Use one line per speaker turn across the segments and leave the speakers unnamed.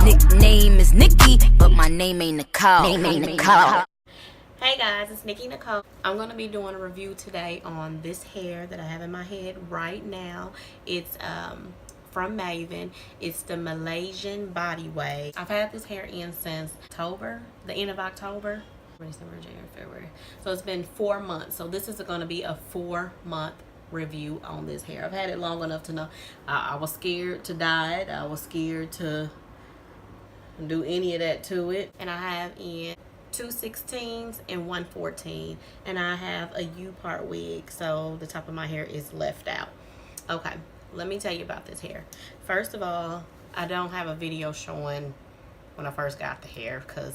nickname is Nikkie, but my name ain't Nicole.
Hey guys, it's Nikki Nicole. I'm going to be doing a review today on this hair that I have in my head right now. It's from Mayvenn. It's the Malaysian Body Wave. I've had this hair in since October, the end of October. December, January, February. So it's been 4 months. So this is going to be a 4-month review on this hair. I've had it long enough to know I was scared to dye it. I was scared to do any of that to it. And I have in 2 16s and 1 14, and I have a U-Part wig, so the top of my hair is left out. Okay, let me tell you about this hair. First of all, I don't have a video showing when I first got the hair because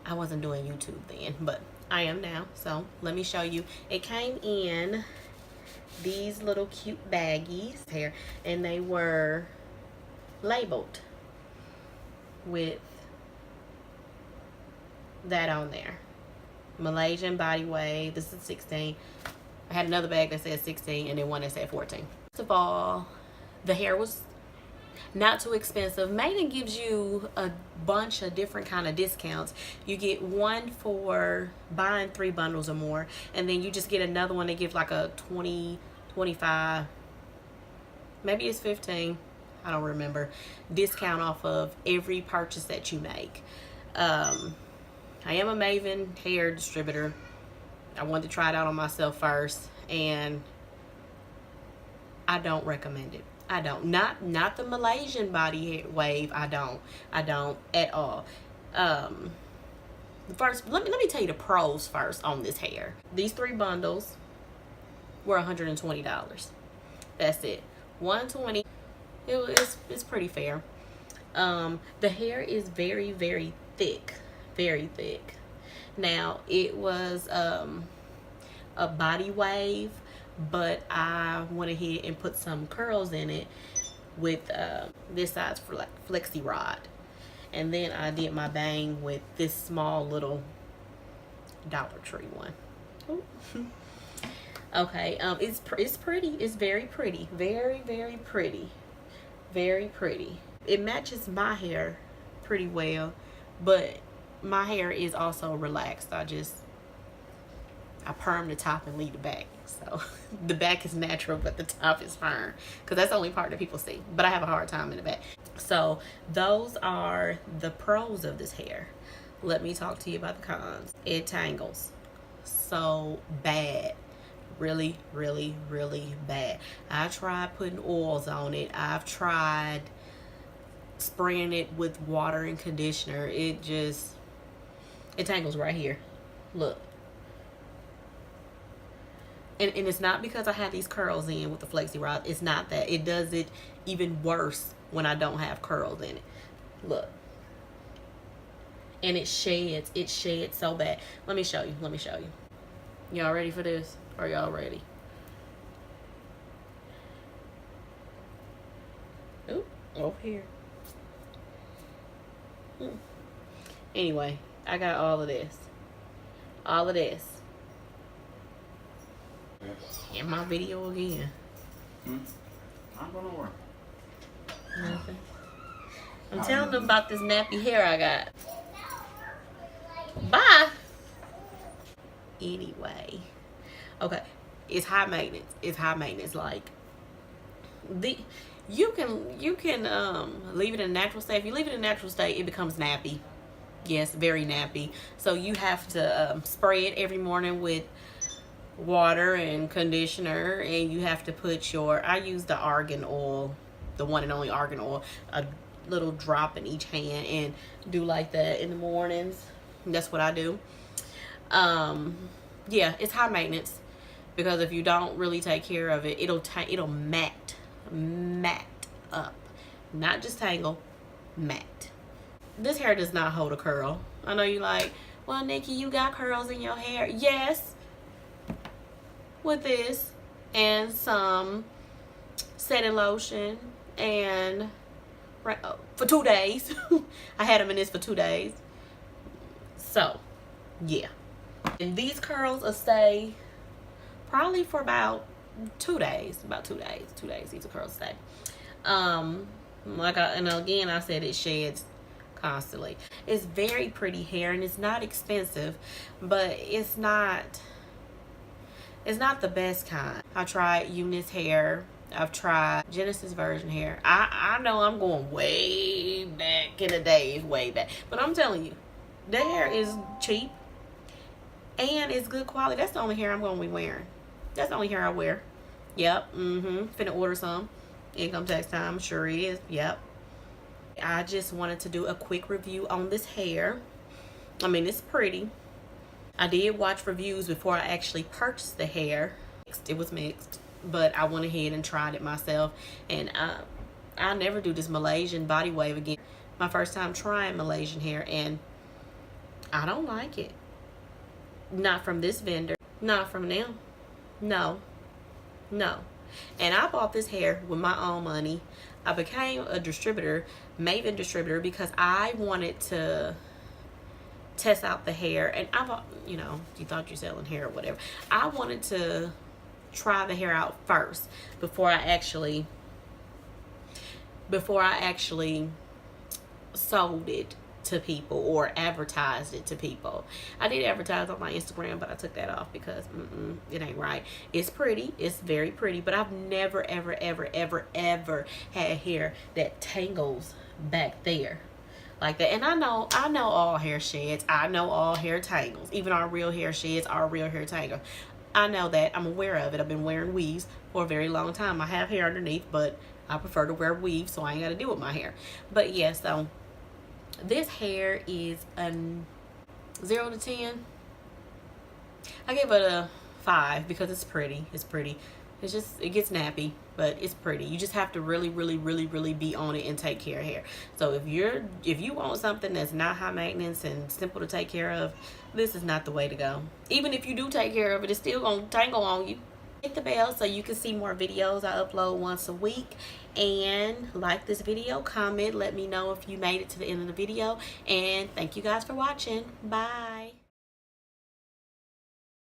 I wasn't doing YouTube then, but I am now. So let me show you. It came in these little cute baggies here, and they were labeled with that on there. Malaysian Body Wave. This is 16. I had another bag that said 16 and then one that said 14. First of all, the hair was not too expensive. Mayvenn gives you a bunch of different kind of discounts. You get one for buying 3 bundles or more, and then you just get another one that gives like a 20, 25, maybe it's 15, I don't remember, discount off of every purchase that you make. I am a Mayvenn Hair distributor. I wanted to try it out on myself first, and I don't recommend it. I don't. Not the Malaysian Body Wave. I don't at all. First, let me tell you the pros first on this hair. These 3 bundles were $120. That's it. $120. It's pretty fair. The hair is very, very thick. Very thick. Now, it was a body wave, but I went ahead and put some curls in it with this size flexi rod, and then I did my bang with this small little Dollar Tree one. Okay, it's pretty. It's very pretty. Very, very pretty. Very pretty. It matches my hair pretty well, but my hair is also relaxed. I perm the top and leave the back. So the back is natural, but the top is perm, because that's the only part that people see. But I have a hard time in the back. So those are the pros of this hair. Let me talk to you about the cons. It tangles so bad. Really, really, really bad. I tried putting oils on it. I've tried spraying it with water and conditioner. It tangles right here. Look. And it's not because I had these curls in with the flexi rod. It's not that. It does it even worse when I don't have curls in it. Look. And it sheds. It sheds so bad. Let me show you. Let me show you. Y'all ready for this? Are y'all ready? Ooh, over here. Anyway, I got all of this. All of this. In my video again.
I'm gonna work.
Nothing. I'm telling them about this nappy hair I got. Bye. Anyway. Okay. It's high maintenance. It's high maintenance. Like, you can leave it in a natural state. If you leave it in a natural state, it becomes nappy. Yes, very nappy. So you have to spray it every morning with water and conditioner, and you have to put I use the argan oil, the one and only argan oil, a little drop in each hand, and do like that in the mornings. That's what I do. Yeah, it's high maintenance, because if you don't really take care of it, it'll mat up. Not just tangle, mat. This hair does not hold a curl. I know you like, well, Nikki, you got curls in your hair. Yes, with this and some setting lotion, and for 2 days. I had them in this for 2 days. So, yeah. And these curls will stay probably for about 2 days. About 2 days. 2 days these curls stay. And again, I said it sheds constantly. It's very pretty hair, and it's not expensive, but it's not the best kind. I tried Eunice hair. I've tried Genesis version hair. I know I'm going way back in the days, way back. But I'm telling you, the hair is cheap and it's good quality. That's the only hair I'm going to be wearing. That's the only hair I wear. Yep. Finna order some. Income tax time. Sure is. Yep. I just wanted to do a quick review on this hair. I mean, it's pretty. I did watch reviews before I actually purchased the hair. It was mixed, but I went ahead and tried it myself, and I'll never do this Malaysian Body Wave again. My first time trying Malaysian hair, and I don't like it. Not from this vendor. Not from them. No. And I bought this hair with my own money. I became a distributor, Mayvenn distributor, because I wanted to test out the hair. And I bought, you know, you thought you're selling hair or whatever. I wanted to try the hair out first before I actually sold it to people or advertised it to people. I did advertise on my Instagram, but I took that off because it ain't right. It's pretty, it's very pretty, but I've never ever had hair that tangles back there like that. And I know all hair sheds, I know all hair tangles, even our real hair sheds, our real hair tangles. I know that. I'm aware of it. I've been wearing weaves for a very long time. I have hair underneath, but I prefer to wear weaves, so I ain't got to deal with my hair. But yeah, so this hair is a 0 to 10. I give it a 5 because it's pretty. It's pretty. It's just, it gets nappy, but it's pretty. You just have to really be on it and take care of hair. So if you want something that's not high maintenance and simple to take care of, this is not the way to go. Even if you do take care of it, it's still gonna tangle on you. Hit the bell so you can see more videos. I upload once a week. And like this video, comment, let me know if you made it to the end of the video. And thank you guys for watching. Bye.